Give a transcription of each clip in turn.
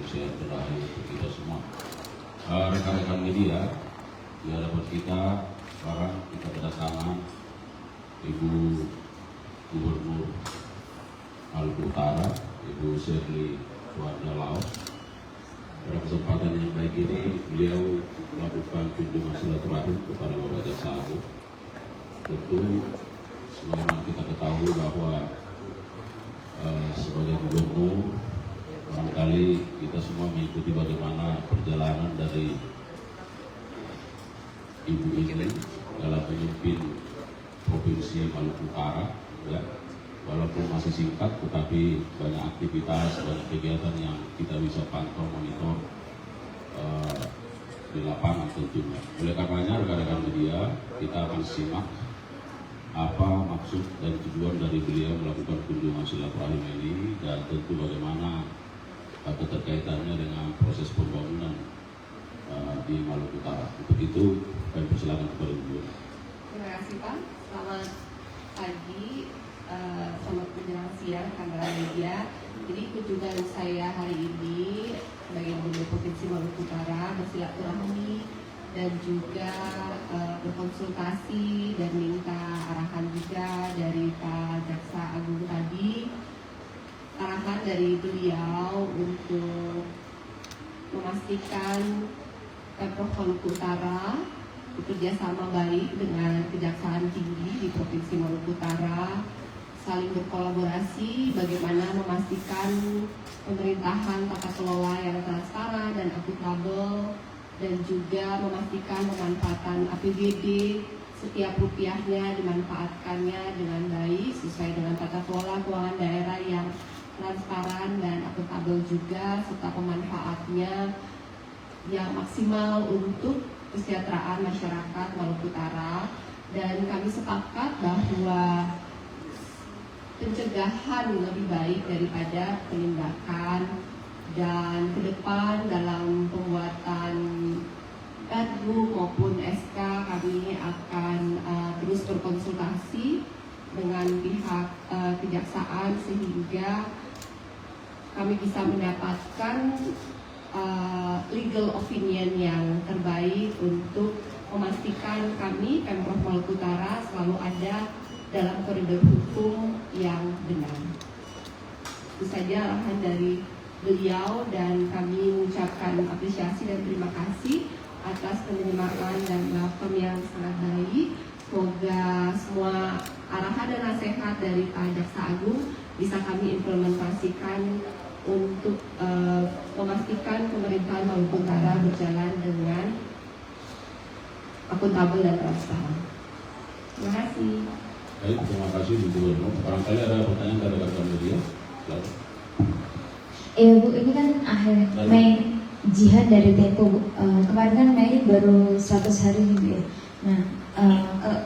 sejahtera untuk kita semua. Rekan-rekan media, di hadapan kita sekarang kita kedatangan Ibu Gubernur Maluku Utara, Ibu Shirley Suarda Laos. Pada kesempatan yang baik ini, beliau melakukan kunjungan silaturahim kepada Bapak Jaksa Agung. Tentu, sebagaimana kita ketahui bahwa sebagai gubernur, barangkali kita semua mengikuti bagaimana perjalanan dari Ibu ini dalam memimpin Provinsi Maluku Utara, ya. Walaupun masih singkat, tetapi banyak aktivitas, banyak kegiatan yang kita bisa pantau, monitor di lapangan tentunya. Oleh karenanya, rekan-rekan media, kita akan simak apa maksud dan tujuan dari beliau melakukan kunjungan silaturahim ini, dan tentu bagaimana keterkaitannya dengan proses pembangunan di Maluku Utara. Untuk itu, kami persilakan kepada beliau. Terima kasih Pak. Selamat pagi, selamat menjelang siang rekan-rekan media. Jadi kunjungan saya hari ini sebagai Gubernur Provinsi Maluku Utara bersilaturahmi dan juga berkonsultasi dan minta arahan juga dari Pak Jaksa Agung tadi. Arahan dari beliau untuk memastikan Pemprov Maluku Utara bekerjasama baik dengan Kejaksaan Tinggi di Provinsi Maluku Utara, saling berkolaborasi bagaimana memastikan pemerintahan tata kelola yang transparan dan akuntabel, dan juga memastikan pemanfaatan APBD setiap rupiahnya dimanfaatkannya dengan baik sesuai dengan tata kelola keuangan daerah yang transparan dan akuntabel juga, serta pemanfaatnya yang maksimal untuk kesejahteraan masyarakat Maluku Utara. Dan kami sepakat bahwa pencegahan lebih baik daripada penindakan, dan ke depan dalam pembuatan Pergub maupun SK kami akan terus berkonsultasi dengan pihak kejaksaan sehingga kami bisa mendapatkan legal opinion yang terbaik untuk memastikan kami Pemprov Maluku Utara selalu ada dalam koridor hukum yang benar. Itu saja arahan dari beliau, dan kami mengucapkan apresiasi dan terima kasih atas penerimaan dan welcome yang sangat baik. Semoga semua arahan dan nasihat dari Pak Jaksa Agung bisa kami implementasikan untuk memastikan pemerintahan Maluku Utara berjalan dengan akuntabel dan transparan. Terima kasih. Baik, terima kasih Bu Gubernur. Barangkali ada pertanyaan dari rekan media. Selamat. Bu, ini kan akhir Mei jihad dari Tempo, Bu. Kemarin kan Mei baru 100 hari nih, Bu, ya. Nah,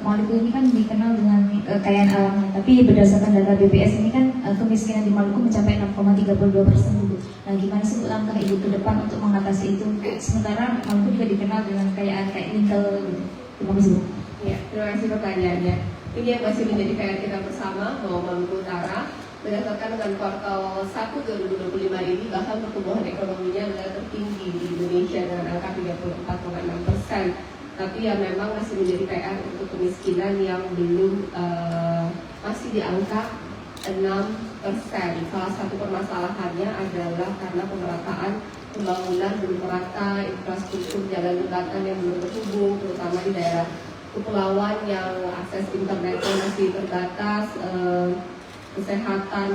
Maluku ini kan dikenal dengan kekayaan alamnya, tapi berdasarkan data BPS ini kan kemiskinan di Maluku mencapai 6,32%, Bu. Nah, gimana sih Bu langkah Ibu ke depan untuk mengatasi itu? Sementara Maluku juga dikenal dengan kekayaan kayak nikel, gitu. Terima kasih, Bu. Ya, terima kasih pertanyaannya. Ini yang masih menjadi PR kita bersama bahwa Maluku Utara berdasarkan dengan kuartal 1 2025 ini bahkan pertumbuhan ekonominya adalah tertinggi di Indonesia dengan angka 34,6%. Tapi ya memang masih menjadi PR untuk kemiskinan yang belum masih di angka 6%. Salah satu permasalahannya adalah karena pemerataan pembangunan belum merata, infrastruktur jalan jembatan yang belum terhubung, terutama di daerah kepulauan yang akses internetnya masih terbatas, kesehatan,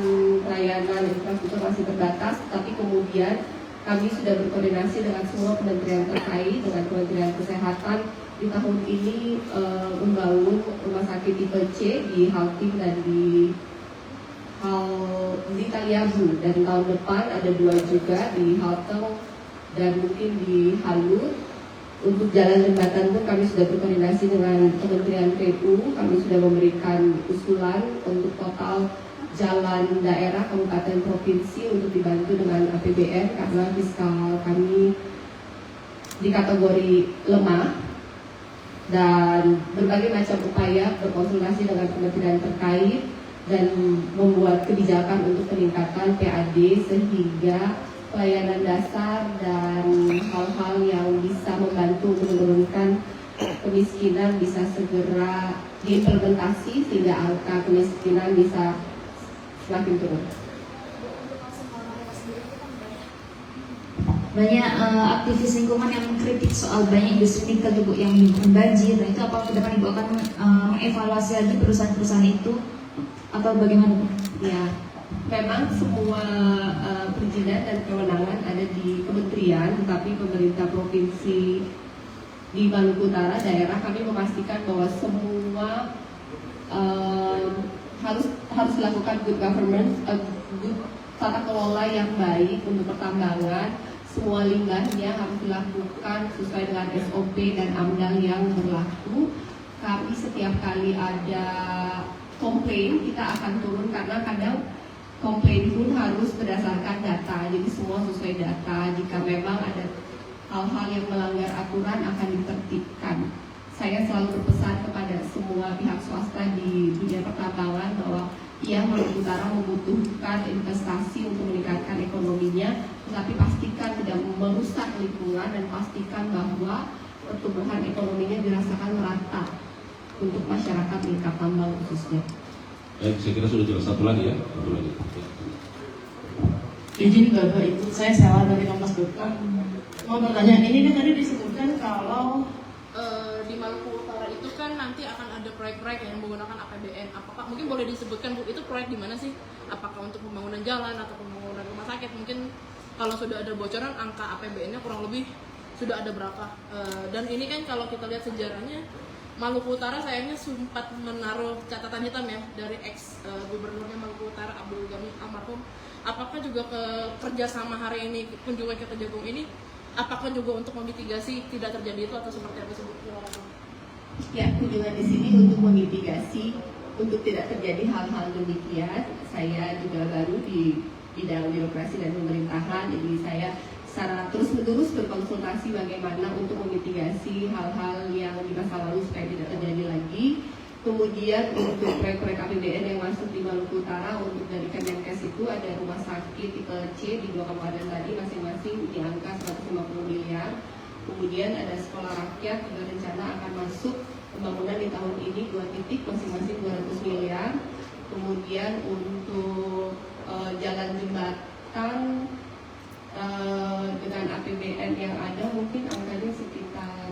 layanan, infrastruktur masih terbatas. Tapi kemudian kami sudah berkoordinasi dengan semua kementerian terkait, dengan Kementerian Kesehatan di tahun ini membangun rumah sakit tipe C di Haltim dan di Taliabu, dan tahun depan ada 2 juga di Halteng dan mungkin di Halut. Untuk jalan jembatan pun kami sudah berkoordinasi dengan Kementerian PU. Kami sudah memberikan usulan untuk total jalan daerah, kabupaten, provinsi untuk dibantu dengan APBN karena fiskal kami di kategori lemah, dan berbagai macam upaya berkonsultasi dengan kementerian terkait dan membuat kebijakan untuk peningkatan PAD sehingga pelayanan dasar dan hal-hal yang bisa membantu menurunkan kemiskinan bisa segera diimplementasi sehingga angka kemiskinan bisa semakin turun. Banyak aktivis lingkungan yang mengkritik soal banyak industri nikel ibu yang menyebabkan banjir. Nah itu apa ke depan ibu akan mengevaluasi lagi perusahaan-perusahaan itu atau bagaimana Bu? Ya, memang semua perizinan dan kewenangan ada di kementerian, tetapi pemerintah provinsi di Maluku Utara daerah kami memastikan bahwa semua harus dilakukan good governance, good tata kelola yang baik untuk pertambangan. Semua limbahnya harus dilakukan sesuai dengan SOP dan AMDAL yang berlaku. Kami setiap kali ada komplain kita akan turun karena kadang komplain pun harus berdasarkan data. Jadi semua sesuai data. Jika memang ada hal-hal yang melanggar aturan akan ditertibkan. Saya selalu berpesan kepada semua pihak swasta di dunia pertambangan bahwa Maluku Utara membutuhkan investasi untuk meningkatkan ekonominya, tetapi pastikan tidak merusak lingkungan dan pastikan bahwa pertumbuhan ekonominya dirasakan merata untuk masyarakat lingkap tambang khususnya. Baik, saya kira sudah jelas. Satu lagi ya. Satu lagi. Izin Bapak Ibu, saya Sela dari Kompas.com. Mau bertanya, ini kan tadi disebutkan kalau di Maluku Utara itu kan nanti akan ada proyek-proyek yang menggunakan APBN. Apakah mungkin boleh disebutkan Bu, itu proyek di mana sih? Apakah untuk pembangunan jalan atau pembangunan rumah sakit? Mungkin kalau sudah ada bocoran angka APBN-nya kurang lebih sudah ada berapa? Dan ini kan kalau kita lihat sejarahnya, Maluku Utara sayangnya sempat menaruh catatan hitam ya dari ex gubernurnya Maluku Utara Abdul Ghani almarhum. Apakah juga kerjasama hari ini kunjungan ke Kejagung ini, apakah juga untuk memitigasi tidak terjadi itu atau seperti apa sebut? Ya, kunjungan di sini untuk memitigasi untuk tidak terjadi hal-hal demikian. Saya juga baru di bidang birokrasi dan pemerintahan, jadi saya secara terus-menerus berkonsultasi bagaimana untuk memitigasi hal-hal yang di masa lalu supaya tidak terjadi lagi. Kemudian untuk proyek-proyek APBN yang masuk di Maluku Utara, untuk dari Kemenkes itu ada rumah sakit tipe C di 2 kabupaten tadi masing-masing di angka 150 miliar. Kemudian ada sekolah rakyat dengan rencana akan masuk pembangunan di tahun ini 2 titik masing-masing 200 miliar. Kemudian untuk jalan jembatan dengan APBN yang ada mungkin angkanya sekitar,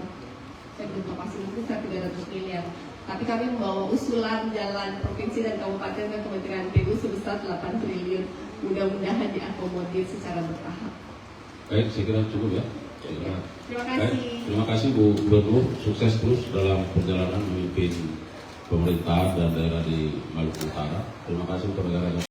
saya belum tahu pasti, mungkin 300 miliar. Tapi kami membawa usulan jalan provinsi dan kabupaten ke Kementerian PU sebesar 8 triliun. Mudah-mudahan diakomodir secara bertahap. Baik, saya kira cukup ya. Terima kasih. Baik, terima kasih Bu Gubernur. Sukses terus dalam perjalanan memimpin pemerintah dan daerah di Maluku Utara. Terima kasih untuk negara.